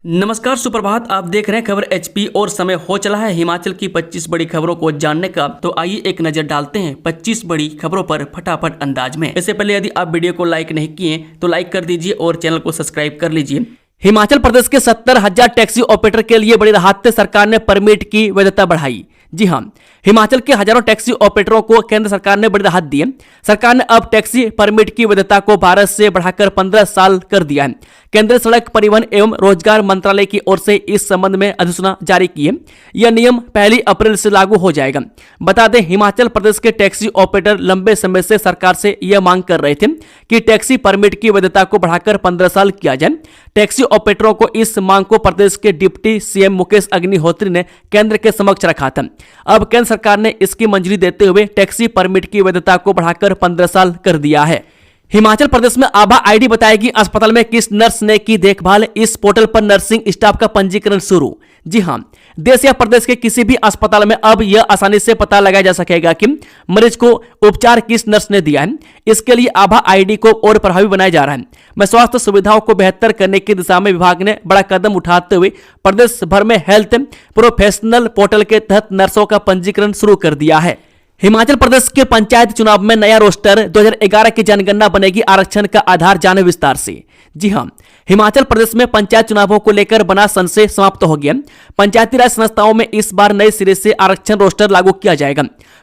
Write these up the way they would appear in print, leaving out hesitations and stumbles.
नमस्कार, सुप्रभात। आप देख रहे हैं खबर एचपी और समय हो चला है हिमाचल की 25 बड़ी खबरों को जानने का। तो आइए एक नजर डालते हैं 25 बड़ी खबरों पर फटाफट अंदाज में। इससे पहले यदि आप वीडियो को लाइक नहीं किए तो लाइक कर दीजिए और चैनल को सब्सक्राइब कर लीजिए। हिमाचल प्रदेश के 70,000 टैक्सी ऑपरेटर के लिए बड़ी राहत, सरकार ने परमिट की वैधता बढ़ाई। जी हां, हिमाचल के हजारों टैक्सी ऑपरेटरों को केंद्र सरकार ने बड़ी राहत दी है। सरकार ने अब टैक्सी परमिट की वैधता को 12 से बढ़ाकर 15 साल कर दिया है। केंद्रीय सड़क परिवहन एवं रोजगार मंत्रालय की ओर से इस संबंध में अधिसूचना जारी की है। यह नियम 1 अप्रैल से लागू हो जाएगा। बता दें, हिमाचल प्रदेश के टैक्सी ऑपरेटर लंबे समय से सरकार से यह मांग कर रहे थे कि टैक्सी परमिट की वैधता को बढ़ाकर 15 साल किया जाए। टैक्सी ऑपरेटरों को इस मांग को प्रदेश के डिप्टी सीएम मुकेश अग्निहोत्री ने केंद्र के समक्ष रखा था। अब केंद्र सरकार ने इसकी मंजूरी देते हुए टैक्सी परमिट की वैधता को बढ़ाकर 15 साल कर दिया है। हिमाचल प्रदेश में आभा आईडी बताएगी अस्पताल में किस नर्स ने की देखभाल। इस पोर्टल पर नर्सिंग स्टाफ का पंजीकरण शुरू। जी हां, देश या प्रदेश के किसी भी अस्पताल में अब यह आसानी से पता लगाया जा सकेगा कि मरीज को उपचार किस नर्स ने दिया है। इसके लिए आभा आईडी को और प्रभावी बनाया जा रहा है। मैं स्वास्थ्य सुविधाओं को बेहतर करने की दिशा में विभाग ने बड़ा कदम उठाते हुए प्रदेश भर में हेल्थ प्रोफेशनल पोर्टल के तहत नर्सों का पंजीकरण शुरू कर दिया है। हिमाचल प्रदेश के पंचायत चुनाव में नया रोस्टर 2011 की जनगणना बनेगी आरक्षण का आधार, जाने विस्तार से। जी हां, हिमाचल प्रदेश में पंचायत चुनावों को लेकर बना संशय समाप्त हो गया। पंचायती राज संस्थाओं में इस बार नए सिरे से आरक्षण रोस्टर लागू किया जाएगा।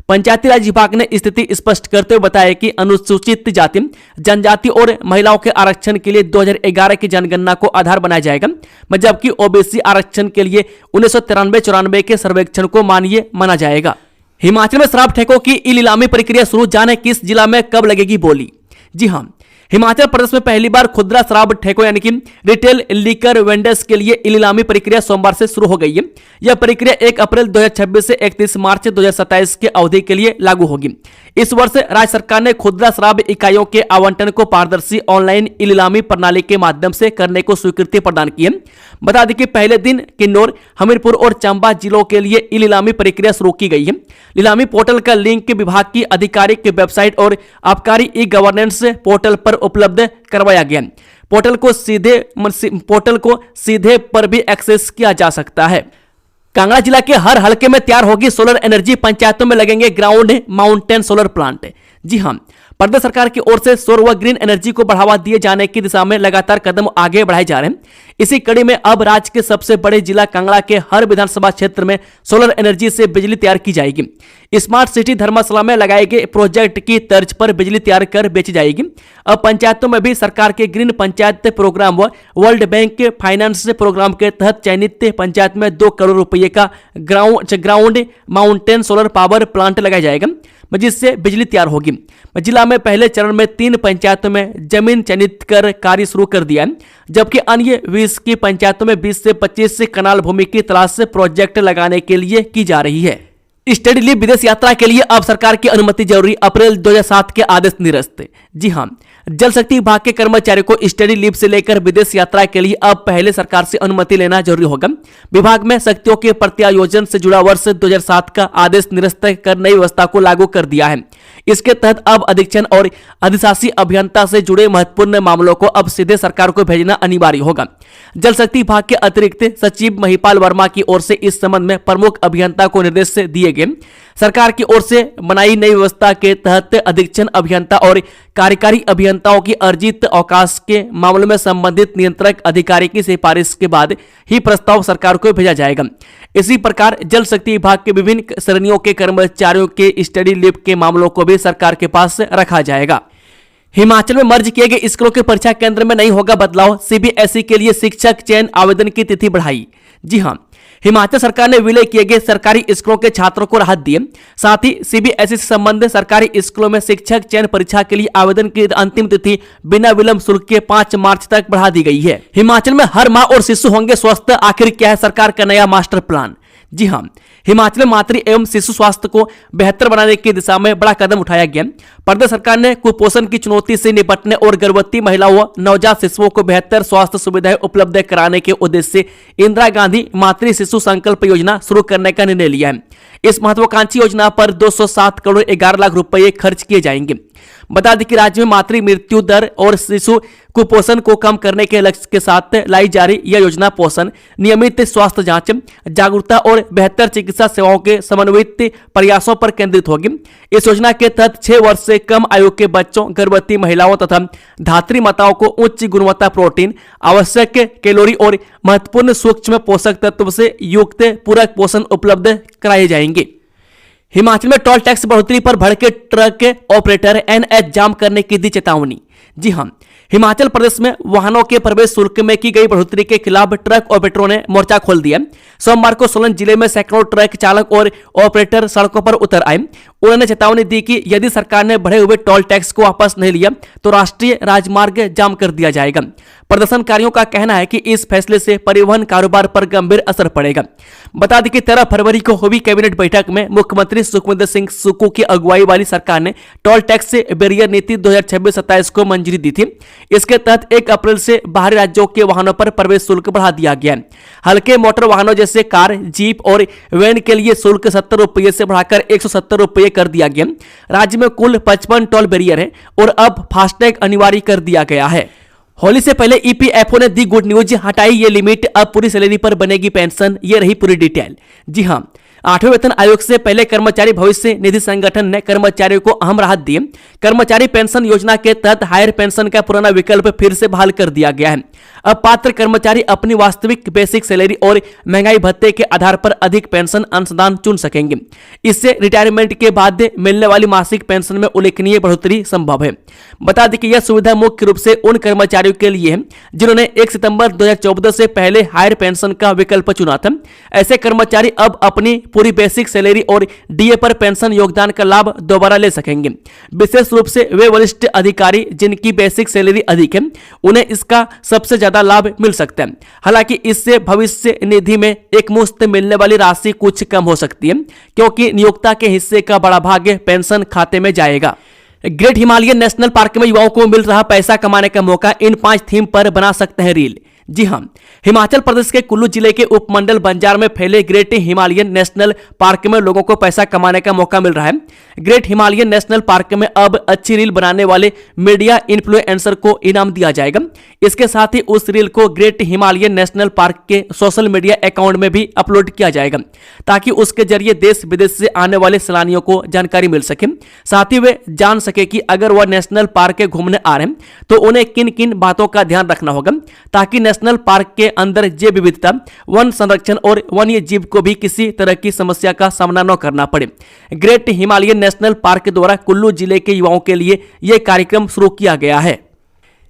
पंचायती राज विभाग ने स्थिति स्पष्ट करते हुए बताया कि अनुसूचित जाति, जनजाति और महिलाओं के आरक्षण के लिए 2011 की जनगणना को आधार बनाया जाएगा, जबकि ओबीसी आरक्षण के लिए 1993-94 के सर्वेक्षण को मान्य माना जाएगा। हिमाचल में शराब ठेकों की ई नीलामी प्रक्रिया शुरू, जाने किस जिला में कब लगेगी बोली। जी हां, हिमाचल प्रदेश में पहली बार खुदरा शराब ठेकों यानी कि रिटेल लीकर वेंडर्स के लिए ई नीलामी प्रक्रिया सोमवार से शुरू हो गई है। यह प्रक्रिया 1 अप्रैल 2026 से 31 मार्च 2027 के अवधि के लिए लागू होगी। इस वर्ष राज्य सरकार ने खुदरा शराब इकाइयों के आवंटन को पारदर्शी ऑनलाइन ई नीलामी प्रणाली के माध्यम से करने को स्वीकृति प्रदान की है। बता दें कि पहले दिन किन्नौर, हमीरपुर और चंबा जिलों के लिए ई नीलामी प्रक्रिया शुरू की गई है। नीलामी पोर्टल का लिंक विभाग की आधिकारिक वेबसाइट और आबकारी ई गवर्नेंस पोर्टल पर उपलब्ध करवाया गया। पोर्टल को सीधे पर भी एक्सेस किया जा सकता है। कांगड़ा जिला के हर हलके में तैयार होगी सोलर एनर्जी, पंचायतों में लगेंगे ग्राउंड माउंटेन सोलर प्लांट। जी हां, प्रदेश सरकार की ओर से सौर व ग्रीन एनर्जी को बढ़ावा दिए जाने की दिशा में लगातार कदम आगे बढ़ाए जा रहे हैं। इसी कड़ी में अब राज्य के सबसे बड़े जिला कांगड़ा के हर विधानसभा क्षेत्र में सोलर एनर्जी से बिजली तैयार की जाएगी। स्मार्ट सिटी धर्मशाला में लगाए गए प्रोजेक्ट की तर्ज पर बिजली तैयार कर बेची जाएगी। अब पंचायतों में भी सरकार के ग्रीन पंचायत प्रोग्राम व वर्ल्ड बैंक के फाइनेंस प्रोग्राम के तहत चयनित पंचायत में 2 करोड़ रुपए का ground mountain solar power plant लगाया जाएगा, जिससे बिजली तैयार होगी। जिला में पहले चरण में 3 पंचायतों में जमीन चयनित कर कार्य शुरू कर दिया है, जबकि अन्य 20 की पंचायतों में 20 से 25 कनाल भूमि की तलाश से प्रोजेक्ट लगाने के लिए की जा रही है। स्टडी लीव विदेश यात्रा के लिए अब सरकार की अनुमति जरूरी, अप्रैल 2007 के आदेश निरस्त। जी हां, जल शक्ति विभाग के कर्मचारियों को स्टडी लीव से लेकर विदेश यात्रा के लिए अब पहले सरकार से अनुमति लेना जरूरी होगा। विभाग में शक्तियों के प्रत्यायोजन से जुड़ा वर्ष 2007 का आदेश निरस्त कर नई व्यवस्था को लागू कर दिया है। इसके तहत अब अधीक्षण और अधिशासी अभियंता से जुड़े महत्वपूर्ण मामलों को अब सीधे सरकार को भेजना अनिवार्य होगा। जल शक्ति विभाग के अतिरिक्त सचिव महिपाल वर्मा की ओर से इस संबंध में प्रमुख अभियंता को निर्देश दिए गए। सरकार की ओर से बनाई नई व्यवस्था के तहत अधीक्षण अभियंता और कार्यकारी अभियंताओं की अर्जित अवकाश के मामलों में संबंधित नियंत्रक अधिकारी की सिफारिश के बाद ही प्रस्ताव सरकार को भेजा जाएगा। इसी प्रकार जल शक्ति विभाग के विभिन्न श्रेणियों के कर्मचारियों के स्टडी लीव के मामलों को भी सरकार के पास रखा जाएगा। हिमाचल में मर्ज किए गए स्कूलों के परीक्षा केंद्र में नहीं होगा बदलाव, सीबीएसई के लिए शिक्षक चयन आवेदन की तिथि बढ़ाई। जी हां, हिमाचल सरकार ने विलय किए गए सरकारी स्कूलों के छात्रों को राहत दी। साथ ही सीबीएसई से संबंधित सरकारी स्कूलों में शिक्षक चयन परीक्षा के लिए आवेदन की अंतिम तिथि बिना विलंब शुल्क के 5 मार्च तक बढ़ा दी गई है। हिमाचल में हर मां और शिशु होंगे स्वस्थ, आखिर क्या है सरकार का नया मास्टर प्लान। जी हां, हिमाचल में मातृ एवं शिशु स्वास्थ्य को बेहतर बनाने की दिशा में बड़ा कदम उठाया गया। प्रदेश सरकार ने कुपोषण की चुनौती से निपटने और गर्भवती महिलाओं व नवजात शिशुओं को बेहतर स्वास्थ्य सुविधाएं उपलब्ध कराने के उद्देश्य से इंदिरा गांधी मातृ शिशु संकल्प योजना शुरू करने का निर्णय लिया है। इस महत्वाकांक्षी योजना पर 207 करोड़ 11 लाख रुपए खर्च किए जाएंगे। बता दें कि राज्य में मातृ मृत्यु दर और शिशु कुपोषण को कम करने के लक्ष्य के साथ लाई जा रही यह योजना पोषण, नियमित स्वास्थ्य जांच, जागरूकता और बेहतर चिकित्सा सेवाओं के समन्वित प्रयासों पर केंद्रित होगी। इस योजना के तहत 6 वर्ष से कम आयु के बच्चों, गर्भवती महिलाओं तथा धात्री माताओं को उच्च गुणवत्ता प्रोटीन, आवश्यक कैलोरी और महत्वपूर्ण सूक्ष्म पोषक तत्व से युक्त पूरक पोषण उपलब्ध कराए जाएंगे। हिमाचल में टोल टैक्स बढ़ोतरी पर भड़के ट्रक ऑपरेटर, एनएच जाम करने की दी चेतावनी। जी हां, हिमाचल प्रदेश में वाहनों के प्रवेश शुल्क में की गई बढ़ोतरी के खिलाफ ट्रक ऑपरेटरों ने मोर्चा खोल दिया। सोमवार को सोलन जिले में सैकड़ों ट्रक चालक और ऑपरेटर सड़कों पर उतर आए। उन्होंने चेतावनी दी कि यदि सरकार ने बढ़े हुए टोल टैक्स को वापस नहीं लिया तो राष्ट्रीय राजमार्ग जाम कर दिया जाएगा। प्रदर्शनकारियों का कहना है कि इस फैसले से परिवहन कारोबार पर गंभीर असर पड़ेगा। बता दें कि 13 फरवरी को हुई कैबिनेट बैठक में मुख्यमंत्री सुखविंदर सिंह सुक्खू की अगुवाई वाली सरकार ने टोल टैक्स से बैरियर नीति 2026-27 को मंजूरी दी थी। इसके तहत 1 अप्रैल से बाहरी राज्यों के वाहनों पर प्रवेश शुल्क बढ़ा दिया गया है। हल्के मोटर वाहनों जैसे कार, जीप और वैन के लिए शुल्क 70 रुपये से बढ़ाकर 170 रुपये कर दिया गया। राज्य में कुल 55 टोल बैरियर है और अब फास्टैग अनिवार्य कर दिया गया है। होली से पहले ईपीएफओ ने दी गुड न्यूज, हटाई ये लिमिट, अब पूरी सैलरी पर बनेगी पेंशन। ये रही पूरी डिटेल। जी हां, 8वें वेतन आयोग से पहले कर्मचारी भविष्य निधि संगठन ने कर्मचारियों को अहम राहत दी। कर्मचारी पेंशन योजना के तहत हायर पेंशन का पुराना विकल्प फिर से बहाल कर दिया गया है। अब पात्र कर्मचारी अपनी वास्तविक बेसिक सैलरी और महंगाई भत्ते के आधार पर अधिक पेंशन अंशदान चुन सकेंगे। इससे रिटायरमेंट के बाद मिलने वाली मासिक पेंशन में उल्लेखनीय बढ़ोतरी संभव है। बता दें कि यह सुविधा मुख्य रूप से उन कर्मचारियों के लिए है जिन्होंने 1 सितंबर 2014 से पहले हायर पेंशन का विकल्प चुना था। ऐसे कर्मचारी अब अपनी पूरी बेसिक सैलरी और डीए पर पेंशन योगदान का लाभ दोबारा ले सकेंगे। विशेष रूप से वे वरिष्ठ अधिकारी जिनकी बेसिक सैलरी अधिक है, उन्हें इसका सबसे ज्यादा लाभ मिल सकता है। हालांकि इससे भविष्य निधि में एक मुश्त मिलने वाली राशि कुछ कम हो सकती है, क्योंकि नियोक्ता के हिस्से का बड़ा भाग पेंशन खाते में जाएगा। ग्रेट हिमालयन नेशनल पार्क में युवाओं को मिल रहा पैसा कमाने का मौका, इन 5 थीम पर बना सकते हैं रील। जी हां, हिमाचल प्रदेश के कुल्लू जिले के उपमंडल बंजार में फैले ग्रेट हिमालयन नेशनल पार्क में लोगों को पैसा कमाने का मौका मिल रहा है। ग्रेट हिमालयन नेशनल पार्क में अब अच्छी रील बनाने वाले मीडिया इन्फ्लुएंसर को इनाम दिया जाएगा। इसके साथ ही उस रील को ग्रेट हिमालयन नेशनल पार्क के सोशल मीडिया अकाउंट में भी अपलोड किया जाएगा, ताकि उसके जरिए देश विदेश से आने वाले सैलानियों को जानकारी मिल सके। साथ ही वे जान सके कि अगर वह नेशनल पार्क के घूमने आ रहे हैं तो उन्हें किन किन बातों का ध्यान रखना होगा, ताकि नेशनल पार्क के अंदर जैव विविधता, वन संरक्षण और वन्य जीव को भी किसी तरह की समस्या का सामना न करना पड़े। ग्रेट हिमालयन नेशनल पार्क द्वारा कुल्लू जिले के युवाओं के लिए यह कार्यक्रम शुरू किया गया है।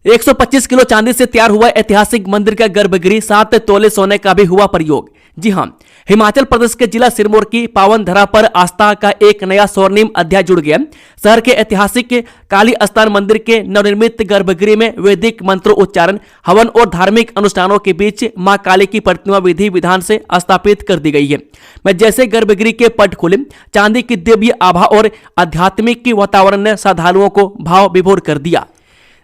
125 किलो चांदी से तैयार हुआ ऐतिहासिक मंदिर का गर्भगृह, 7 तोले सोने का भी हुआ प्रयोग। जी हां, हिमाचल प्रदेश के जिला सिरमौर की पावन धरा पर आस्था का एक नया स्वर्णिम अध्याय जुड़ गया। शहर के ऐतिहासिक काली स्थान मंदिर के नवनिर्मित गर्भगृह में वैदिक मंत्रों उच्चारण, हवन और धार्मिक अनुष्ठानों के बीच मां काली की प्रतिमा विधि विधान से स्थापित कर दी गई है। मैं जैसे गर्भगृह के पट खुले, चांदी की दिव्य आभा और आध्यात्मिक वातावरण ने श्रद्धालुओं को भाव विभोर कर दिया।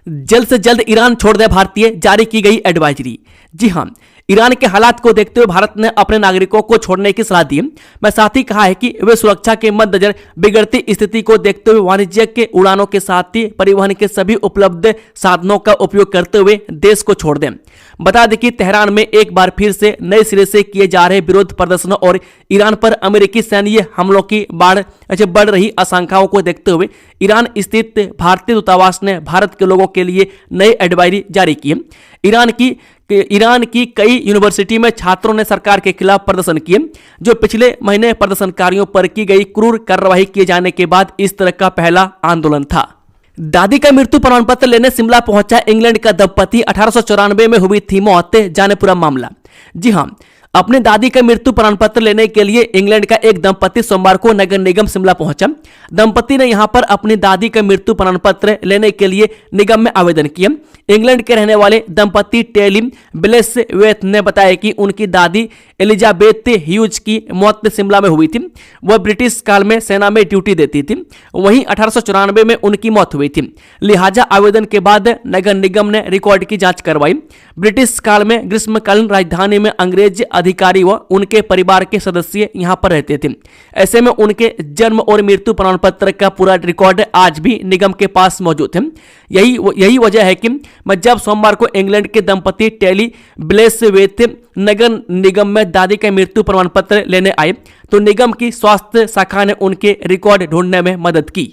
जल्द से जल्द ईरान छोड़ दे भारतीय, जारी की गई एडवाइजरी। जी हां, ईरान के हालात को देखते हुए भारत ने अपने नागरिकों को छोड़ने की सलाह दी। मैं साथ ही कहा है कि वे सुरक्षा के मद्देनजर बिगड़ती स्थिति को देखते हुए वाणिज्यिक के उड़ानों के साथ ही परिवहन के सभी उपलब्ध साधनों का उपयोग करते हुए देश को छोड़ दें। बता दें कि तेहरान में एक बार फिर से नए सिरे से किए जा रहे विरोध प्रदर्शनों और ईरान पर अमेरिकी सैन्य हमलों की बढ़ रही आशंकाओं को देखते हुए ईरान स्थित भारतीय दूतावास ने भारत के लोगों के लिए नई एडवाइजरी जारी की है। ईरान की कई यूनिवर्सिटी में छात्रों ने सरकार के खिलाफ प्रदर्शन किए, जो पिछले महीने प्रदर्शनकारियों पर की गई क्रूर कार्रवाई किए जाने के बाद इस तरह का पहला आंदोलन था। दादी का मृत्यु प्रमाण पत्र लेने शिमला पहुंचा इंग्लैंड का दंपति, 1894 में हुई थी मौत, जाने पूरा मामला। जी हां, अपने दादी का मृत्यु प्रमाण पत्र लेने के लिए इंग्लैंड का एक दंपति सोमवार को नगर निगम शिमला पहुंचा। दंपति ने यहां पर अपनी दादी का मृत्यु प्रमाण पत्र लेने के लिए निगम में आवेदन किया। इंग्लैंड के रहने वाले दंपति टेलिम ब्लेसवेथ ने बताया कि उनकी दादी एलिजाबेथ ह्यूज की मौत शिमला में हुई थी। वह ब्रिटिश काल में सेना में ड्यूटी देती थी, वहीं 1894 में उनकी मौत हुई थी। लिहाजा आवेदन के बाद नगर निगम ने रिकॉर्ड की जांच करवाई। ब्रिटिश काल में ग्रीष्मकालीन राजधानी में अंग्रेज अधिकारी व उनके परिवार के सदस्य यहां पर रहते थे। ऐसे में उनके जन्म और मृत्यु प्रमाण पत्र का पूरा रिकॉर्ड आज भी निगम के पास मौजूद है। यही वजह है कि मैं जब सोमवार को इंग्लैंड के दंपति टेली ब्लेसवेथ नगर निगम में दादी का मृत्यु प्रमाण पत्र लेने आए तो निगम की स्वास्थ्य शाखा ने उनके रिकॉर्ड ढूंढने में मदद की।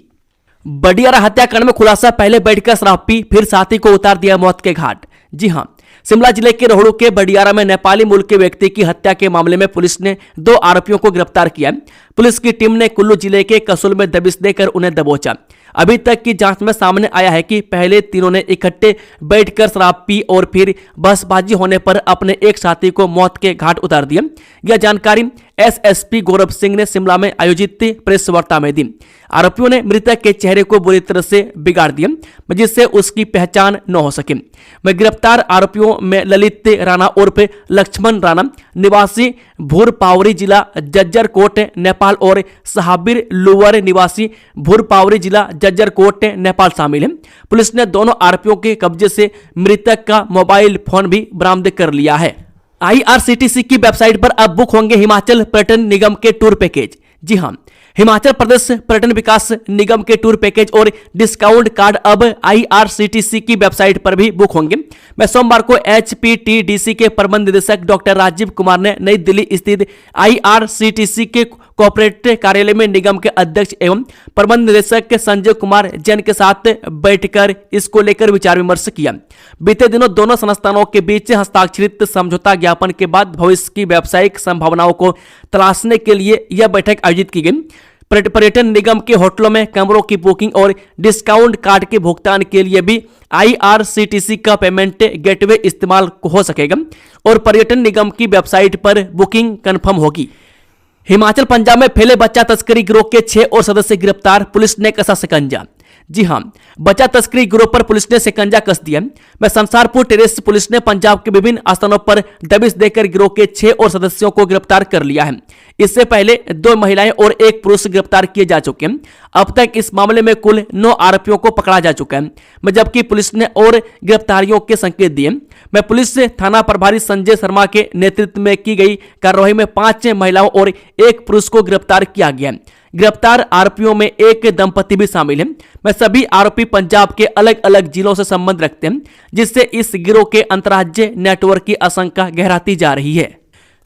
बडियारा हत्याकांड में खुलासा, पहले बैठकर शराब पी फिर साथी को उतार दिया मौत के घाट। जी हां, शिमला जिले के रोहड़ू के बडियारा में नेपाली मूल के व्यक्ति की हत्या के मामले में पुलिस ने 2 आरोपियों को गिरफ्तार किया। पुलिस की टीम ने कुल्लू जिले के कसुल में दबिश देकर उन्हें दबोचा। अभी तक की जांच में सामने आया है कि पहले तीनों ने इकट्ठे बैठकर शराब पी और फिर बहसबाजी होने पर अपने एक साथी को मौत के घाट उतार दिया। यह जानकारी एसएसपी गौरव सिंह ने शिमला में आयोजित प्रेस वार्ता में दी। आरोपियों ने मृतक के चेहरे को बुरी तरह से बिगाड़ दिया जिससे उसकी पहचान न हो सके। वह गिरफ्तार आरोपियों में ललित राणा उर्फ लक्ष्मण राणा निवासी भूरपावरी जिला जज्जरकोट नेपाल और सहाबिर लुवर निवासी भूरपावरी जिला जज्जरकोट नेपाल शामिल है। पुलिस ने दोनों आरोपियों के कब्जे से मृतक का मोबाइल फोन भी बरामद कर लिया है। IRCTC की वेबसाइट पर अब बुक होंगे हिमाचल पर्यटन निगम के टूर पैकेज। जी हां, हिमाचल प्रदेश पर्यटन विकास निगम के टूर पैकेज और डिस्काउंट कार्ड अब IRCTC की वेबसाइट पर भी बुक होंगे। मैं सोमवार को HPTDC के प्रबंध निदेशक डॉक्टर राजीव कुमार ने नई दिल्ली स्थित IRCTC के कॉर्पोरेट कार्यालय में निगम के अध्यक्ष एवं प्रबंध निदेशक संजय कुमार जैन के साथ बैठकर इसको लेकर विचार विमर्श किया। बीते दिनों दोनों संस्थानों के बीच हस्ताक्षरित समझौता ज्ञापन के बाद भविष्य की व्यावसायिक संभावनाओं को तलाशने के लिए यह बैठक आयोजित की गई। पर्यटन निगम के होटलों में कमरों की बुकिंग और डिस्काउंट कार्ड के भुगतान के लिए भी IRCTC का पेमेंट गेटवे इस्तेमाल हो सकेगा और पर्यटन निगम की वेबसाइट पर बुकिंग कंफर्म होगी। हिमाचल पंजाब में फैले बच्चा तस्करी गिरोह के 6 और सदस्य गिरफ्तार, पुलिस ने कसा शिकंजा। जी हां, बच्चा तस्करी गिरोह पर पुलिस ने शिकंजा कस दिया। मैं संसारपुर टेरेस पुलिस ने पंजाब के विभिन्न स्थानों पर दबिश देकर गिरोह के 6 और सदस्यों को गिरफ्तार कर लिया है। इससे पहले 2 महिलाएं और 1 पुरुष गिरफ्तार किए जा चुके हैं। अब तक इस मामले में कुल 9 आरोपियों को पकड़ा जा चुका है, जबकि पुलिस ने और गिरफ्तारियों के संकेत दिए। मैं पुलिस से थाना प्रभारी संजय शर्मा के नेतृत्व में की गई कार्रवाई में 5 महिलाओं और 1 पुरुष को गिरफ्तार किया गया। गिरफ्तार आरोपियों में एक दंपति भी शामिल है। मैं सभी आरोपी पंजाब के अलग अलग जिलों से संबंध रखते हैं, जिससे इस गिरोह के अंतर्राज्यीय नेटवर्क की आशंका गहराती जा रही है।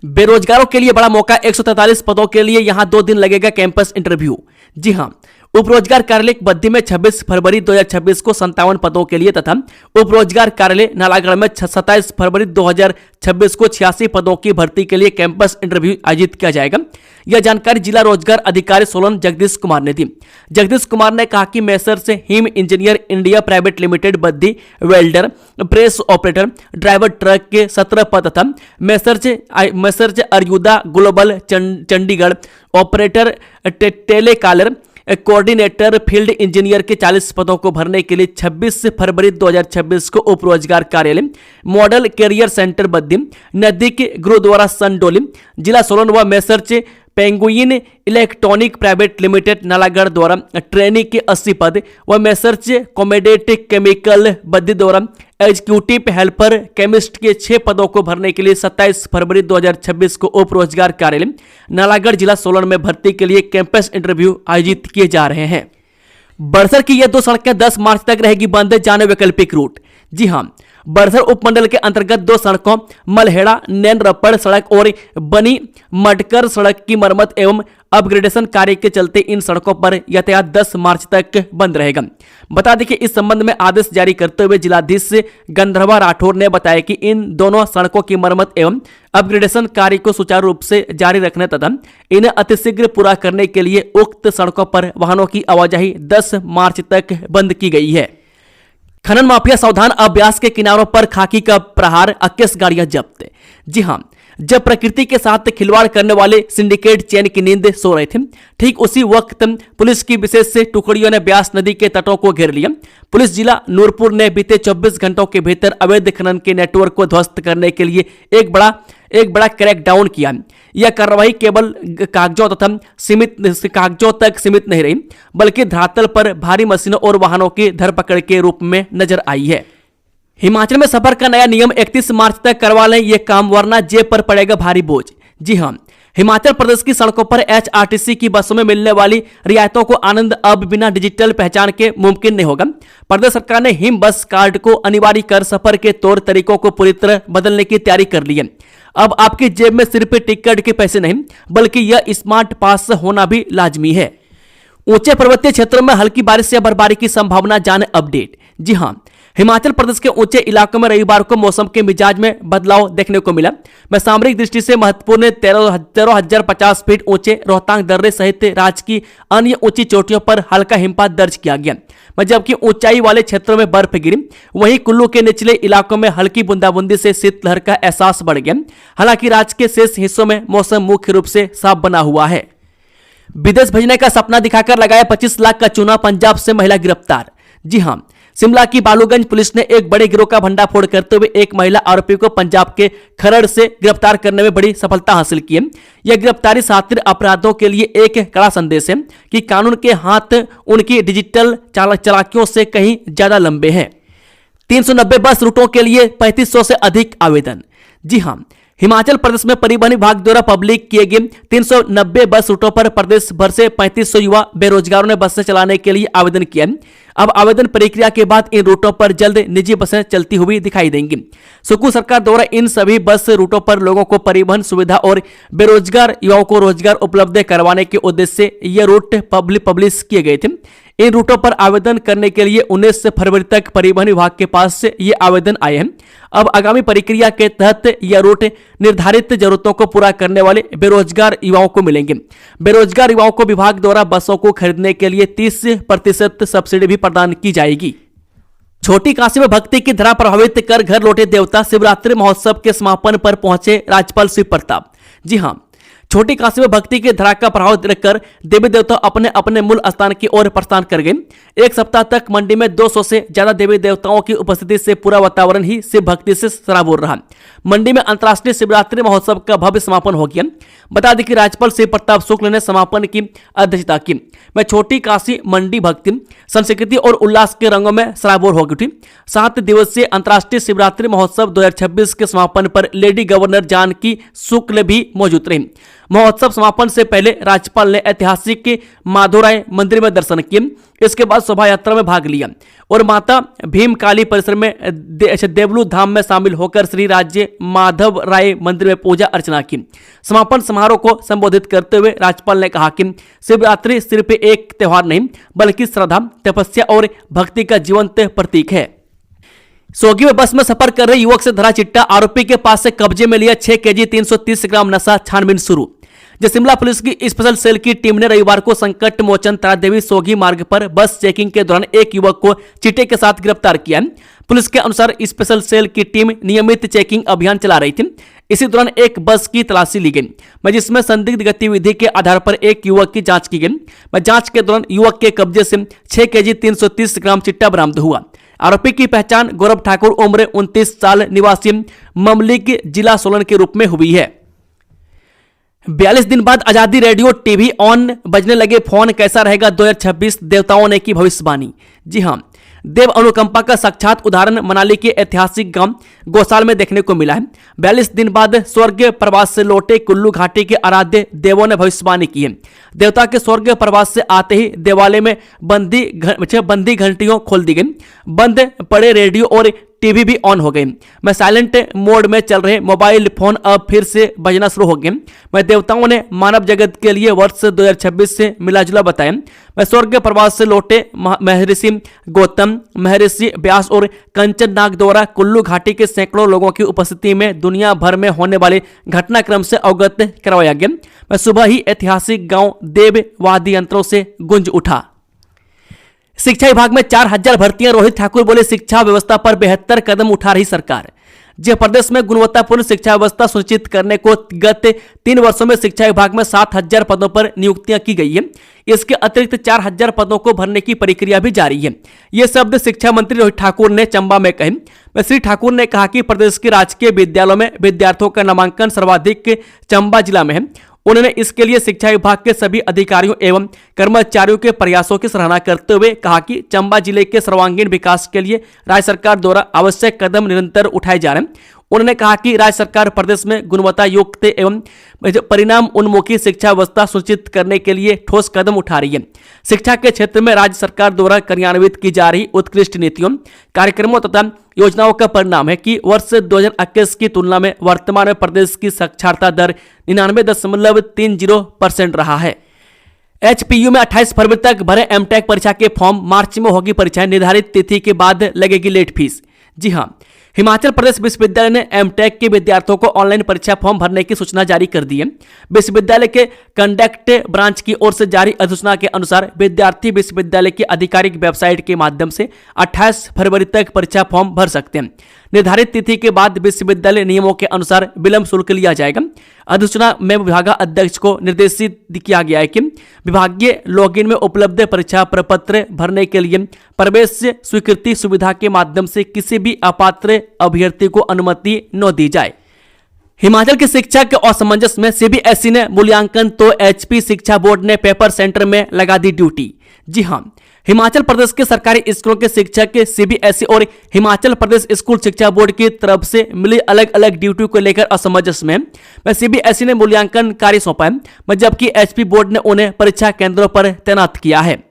बेरोजगारों के लिए बड़ा मौका, 143 पदों के लिए यहां 2 दिन लगेगा कैंपस इंटरव्यू। जी हां, उपरोजगार कार्यालय बद्दी में 26 फरवरी 2026 को 57 पदों के लिए तथा उपरोजगार कार्यालय नालागढ़ में 27 फरवरी 2026 को 86 पदों की भर्ती के लिए कैंपस इंटरव्यू आयोजित किया जाएगा। यह जानकारी जिला रोजगार अधिकारी सोलन जगदीश कुमार ने दी। जगदीश कुमार ने कहा कि मेसर से Him engineer India private limited Baddi welder, press operator, driver truck के 17 पद तथा मेसर अर्युदा global Chandigarh operator telecaller coordinator field engineer के 40 पदों को भरने के लिए 26 फरवरी 2026 को उप रोजगार कार्यालय मॉडल कैरियर सेंटर बद्दी, नजदीक गुरुद्वारा संडोली, जिला सोलन व messrs penguin electronic private limited Nalagarh द्वारा ट्रेनिंग के 80 पद व मेसर्च कॉमेडेट केमिकल बद्दी द्वारा एग्जीक्यूटिव हेल्पर केमिस्ट के 6 पदों को भरने के लिए 27 फरवरी 2026 को उप रोजगार कार्यालय नालागढ़ जिला सोलन में भर्ती के लिए कैंपस इंटरव्यू आयोजित किए जा रहे हैं। बड़सर की ये 2 सड़कें 10 मार्च तक रहेगी बंद, जाने वैकल्पिक रूट। जी हां, बड़सर उपमंडल के अंतर्गत 2 सड़कों मलहेड़ा नैन रपड़ सड़क और बनी मडकर सड़क की मरम्मत एवं अपग्रेडेशन कार्य के चलते इन सड़कों पर यातायात 10 मार्च तक बंद रहेगा। बता दें कि इस संबंध में आदेश जारी करते हुए जिलाधीश गंधर्वा राठौर ने बताया कि इन दोनों सड़कों की मरम्मत एवं अपग्रेडेशन कार्य को सुचारू रूप से जारी रखने तथा इन्हें अतिशीघ्र पूरा करने के लिए उक्त सड़कों पर वाहनों की आवाजाही 10 मार्च तक बंद की गई है। खनन माफिया सावधान, अब ब्यास के किनारों पर खाकी का प्रहार, 21 गाड़ियां जब्त। जी हां, जब प्रकृति के साथ खिलवाड़ करने वाले सिंडिकेट चैन की नींद सो रहे थे, ठीक उसी वक्त पुलिस की विशेष टुकड़ियों ने ब्यास नदी के तटों को घेर लिया। पुलिस जिला नूरपुर ने बीते 24 घंटों के भीतर अवैध खनन के नेटवर्क को ध्वस्त करने के लिए एक बड़ा क्रैकडाउन किया। यह कार्रवाई केवल कागजों तक सीमित नहीं रही, बल्कि धरातल पर भारी मशीनों और वाहनों की धरपकड़ के रूप में नजर आई है। हिमाचल में सफर का नया नियम 31 मार्च तक करवा लें ये काम, वरना जेब पर पड़ेगा भारी बोझ। जी हां, हिमाचल प्रदेश की सड़कों पर एचआरटीसी की बसों में मिलने वाली रियायतों को आनंद अब बिना डिजिटल पहचान के मुमकिन नहीं होगा। प्रदेश सरकार ने हिम बस कार्ड को अनिवार्य कर सफर के तौर तरीकों को पूरी तरह बदलने की तैयारी कर ली है। अब आपकी जेब में सिर्फ टिकट के पैसे नहीं, बल्कि यह स्मार्ट पास होना भी लाजमी है। ऊंचे पर्वतीय क्षेत्रों में हल्की बारिश या बर्फबारी की संभावना, जाने अपडेट। जी हां, हिमाचल प्रदेश के ऊंचे इलाकों में रविवार को मौसम के मिजाज में बदलाव देखने को मिला। मैं सामरिक दृष्टि से महत्वपूर्ण 13,050 फीट ऊंचे रोहतांग दर्रे सहित राज्य की अन्य ऊंची चोटियों पर हल्का हिमपात दर्ज किया गया। जबकि ऊंचाई वाले क्षेत्रों में बर्फ गिरी, वहीं कुल्लू के निचले इलाकों में हल्की बूंदाबूंदी से शीतलहर का एहसास बढ़ गया। हालांकि राज्य के शेष हिस्सों में मौसम मुख्य रूप से साफ बना हुआ है। विदेश भेजने का सपना दिखाकर लगाया 25 लाख का चूना, पंजाब से महिला गिरफ्तार। जी हां, शिमला की बालूगंज पुलिस ने एक बड़े गिरोह का भंडाफोड़ करते हुए एक महिला आरोपी को पंजाब के खरड़ से गिरफ्तार करने में बड़ी सफलता हासिल की है। यह गिरफ्तारी शातिर अपराधों के लिए एक कड़ा संदेश है कि कानून के हाथ उनकी डिजिटल चालाकियों से कहीं ज्यादा लंबे हैं। 390 बस रूटों के लिए 3500 से अधिक आवेदन। जी हां, हिमाचल प्रदेश में परिवहन विभाग द्वारा पब्लिक किए गए 390 बस रूटों पर प्रदेश भर से 3500 युवा बेरोजगारों ने बसें चलाने के लिए आवेदन किया है। अब आवेदन प्रक्रिया के बाद इन रूटों पर जल्द निजी बसें चलती हुई दिखाई देंगी। सुकू सरकार द्वारा इन सभी बस रूटों पर लोगों को परिवहन सुविधा और बेरोजगार युवाओं को रोजगार उपलब्ध करवाने के उद्देश्य से ये रूट पब्लिश किए गए थे। इन रूटों पर आवेदन करने के लिए 19 फरवरी तक परिवहन विभाग के पास ये आवेदन आए हैं। अब आगामी प्रक्रिया के तहत यह रूट निर्धारित जरूरतों को पूरा करने वाले बेरोजगार युवाओं को मिलेंगे। बेरोजगार युवाओं को विभाग द्वारा बसों को खरीदने के लिए 30% सब्सिडी भी प्रदान की जाएगी। छोटी काशी में भक्ति की धारा प्रभावित कर घर लौटे देवता, शिवरात्रि महोत्सव के समापन पर पहुंचे राज्यपाल शिव प्रताप। जी हां, छोटी काशी में भक्ति के धारा का प्रभाव देखकर देवी देवता अपने अपने मूल स्थान की ओर प्रस्थान कर गए। एक सप्ताह तक मंडी में 200 से ज्यादा देवी देवताओं की उपस्थिति से पूरा वातावरण ही शिव भक्ति से सराबोर रहा। मंडी में अंतर्राष्ट्रीय शिवरात्रि महोत्सव का भव्य समापन हो गया। बता दें कि राज्यपाल शिव प्रताप शुक्ल ने समापन की अध्यक्षता की। मैं छोटी काशी मंडी भक्ति, संस्कृति और उल्लास के रंगों में सराबोर हो उठी। 7 दिवसीय अंतर्राष्ट्रीय शिवरात्रि महोत्सव 2026 के समापन पर लेडी गवर्नर जानकी शुक्ल भी मौजूद रही। महोत्सव समापन से पहले राज्यपाल ने ऐतिहासिक माधोराय मंदिर में दर्शन किए। इसके बाद शोभा यात्रा में भाग लिया और माता भीमकाली परिसर में देवलू धाम में शामिल होकर श्री राज्य माधव राय मंदिर में पूजा अर्चना की। समापन समारोह को संबोधित करते हुए राज्यपाल ने कहा कि शिवरात्रि सिर्फ एक त्योहार नहीं, बल्कि श्रद्धा, तपस्या और भक्ति का जीवंत प्रतीक है। सोगी में बस में सफर कर रहे युवक से धरा चिट्टा, आरोपी के पास से कब्जे में लिया 6 केजी 330 ग्राम नशा, छानबीन शुरू। शिमला पुलिस की स्पेशल सेल की टीम ने रविवार को संकट मोचन तारादेवी सोगी मार्ग पर बस चेकिंग के दौरान एक युवक को चिट्टे के साथ गिरफ्तार किया। पुलिस के अनुसार स्पेशल सेल की टीम नियमित चेकिंग अभियान चला रही थी। इसी दौरान एक बस की तलाशी ली गई, जिसमें संदिग्ध गतिविधि के आधार पर एक युवक की जांच की गई। जांच के दौरान युवक के कब्जे से 6 केजी 330 ग्राम चिट्टा बरामद हुआ। आरोपी की पहचान गौरव ठाकुर, उम्र 29 साल, निवासी ममलिक, जिला सोलन के रूप में हुई है। 42 दिन बाद आजादी रेडियो टीवी ऑन, बजने लगे फोन, कैसा रहेगा 2026, देवताओं ने की भविष्यवाणी। जी हां, देव अनुकंपा का साक्षात उदाहरण मनाली के ऐतिहासिक गांव गौसाल में देखने को मिला है। 42 दिन बाद स्वर्ग प्रवास से लौटे कुल्लू घाटी के आराध्य देवों ने भविष्यवाणी की है। देवता के स्वर्ग प्रवास से आते ही देवालय में बंदी घंटियों खोल दी गई, बंद पड़े रेडियो और टीवी भी ऑन हो गए। मैं साइलेंट मोड में चल रहे मोबाइल फोन अब फिर से बजना शुरू हो गए। मैं देवताओं ने मानव जगत के लिए वर्ष 2026 से मिलाजुला बताया। मैं स्वर्ग प्रवास से लौटे महर्षि गौतम, महर्षि व्यास और कंचन नाग द्वारा कुल्लू घाटी के सैकड़ों लोगों की उपस्थिति में दुनिया भर में होने वाले घटनाक्रम से अवगत करवाया गया। मैं सुबह ही ऐतिहासिक गांव देव वाद्य यंत्रों से गूंज उठा। शिक्षा विभाग में 4000 भर्तियां, रोहित ठाकुर बोले शिक्षा व्यवस्था पर बेहतर कदम उठा रही सरकार। जब प्रदेश में गुणवत्तापूर्ण शिक्षा व्यवस्था सुनिश्चित करने को गत 3 वर्षों में शिक्षा विभाग में 7000 पदों पर नियुक्तियां की गई है। इसके अतिरिक्त 4000 पदों को भरने की प्रक्रिया भी जारी है। ये शब्द शिक्षा मंत्री रोहित ठाकुर ने चंबा में कहे। श्री ठाकुर ने कहा कि प्रदेश के राजकीय विद्यालयों में विद्यार्थियों का नामांकन सर्वाधिक चंबा जिला में है। उन्होंने इसके लिए शिक्षा विभाग के सभी अधिकारियों एवं कर्मचारियों के प्रयासों की सराहना करते हुए कहा कि चंबा जिले के सर्वांगीण विकास के लिए राज्य सरकार द्वारा आवश्यक कदम निरंतर उठाए जा रहे हैं। उन्होंने कहा कि राज्य सरकार प्रदेश में गुणवत्ता युक्त एवं परिणाम उन्मुखी शिक्षा व्यवस्था सुनिश्चित करने के लिए ठोस कदम उठा रही है। शिक्षा के क्षेत्र में राज्य सरकार द्वारा कार्यान्वित की जा रही उत्कृष्ट नीतियों, कार्यक्रमों तथा योजनाओं का परिणाम है कि वर्ष 2021 की तुलना में वर्तमान में प्रदेश की साक्षरता दर 99.30% रहा है। एचपीयू में 28 फरवरी तक भरे एमटेक परीक्षा के फॉर्म, मार्च में होगी परीक्षाएं, निर्धारित तिथि के बाद लगेगी लेट फीस। जी हां, हिमाचल प्रदेश विश्वविद्यालय ने एमटेक के विद्यार्थियों को ऑनलाइन परीक्षा फॉर्म भरने की सूचना जारी कर दी है। विश्वविद्यालय के कंडक्ट ब्रांच की ओर से जारी अधिसूचना के अनुसार विद्यार्थी विश्वविद्यालय की आधिकारिक वेबसाइट के माध्यम से 28 फरवरी तक परीक्षा फॉर्म भर सकते हैं। निर्धारित तिथि के बाद विश्वविद्यालय नियमों के अनुसार विलंब शुल्क लिया जाएगा। अधिसूचना में विभागाध्यक्ष को निर्देशित किया गया है कि विभागीय लॉगिन में उपलब्ध परीक्षा प्रपत्र भरने के लिए प्रवेश स्वीकृति सुविधा के माध्यम से किसी भी अपात्र अभ्यर्थी को अनुमति न दी जाए। हिमाचल के शिक्षा के असमंजस में सीबीएसई ने मूल्यांकन तो एचपी शिक्षा बोर्ड ने पेपर सेंटर में लगा दी ड्यूटी। जी हां, हिमाचल प्रदेश के सरकारी स्कूलों के शिक्षक सीबीएसई और हिमाचल प्रदेश स्कूल शिक्षा बोर्ड की तरफ से मिली अलग अलग ड्यूटी को लेकर असमंजस में सीबीएसई ने मूल्यांकन कार्य सौंपा है, जबकि एचपी बोर्ड ने उन्हें परीक्षा केंद्रों पर तैनात किया है।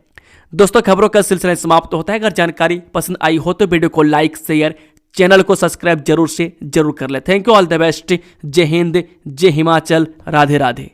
दोस्तों, खबरों का सिलसिला समाप्त होता है। अगर जानकारी पसंद आई हो तो वीडियो को लाइक, शेयर, चैनल को सब्सक्राइब जरूर कर ले। Thank you, all the best. जय हिंद, जय हिमाचल, राधे राधे।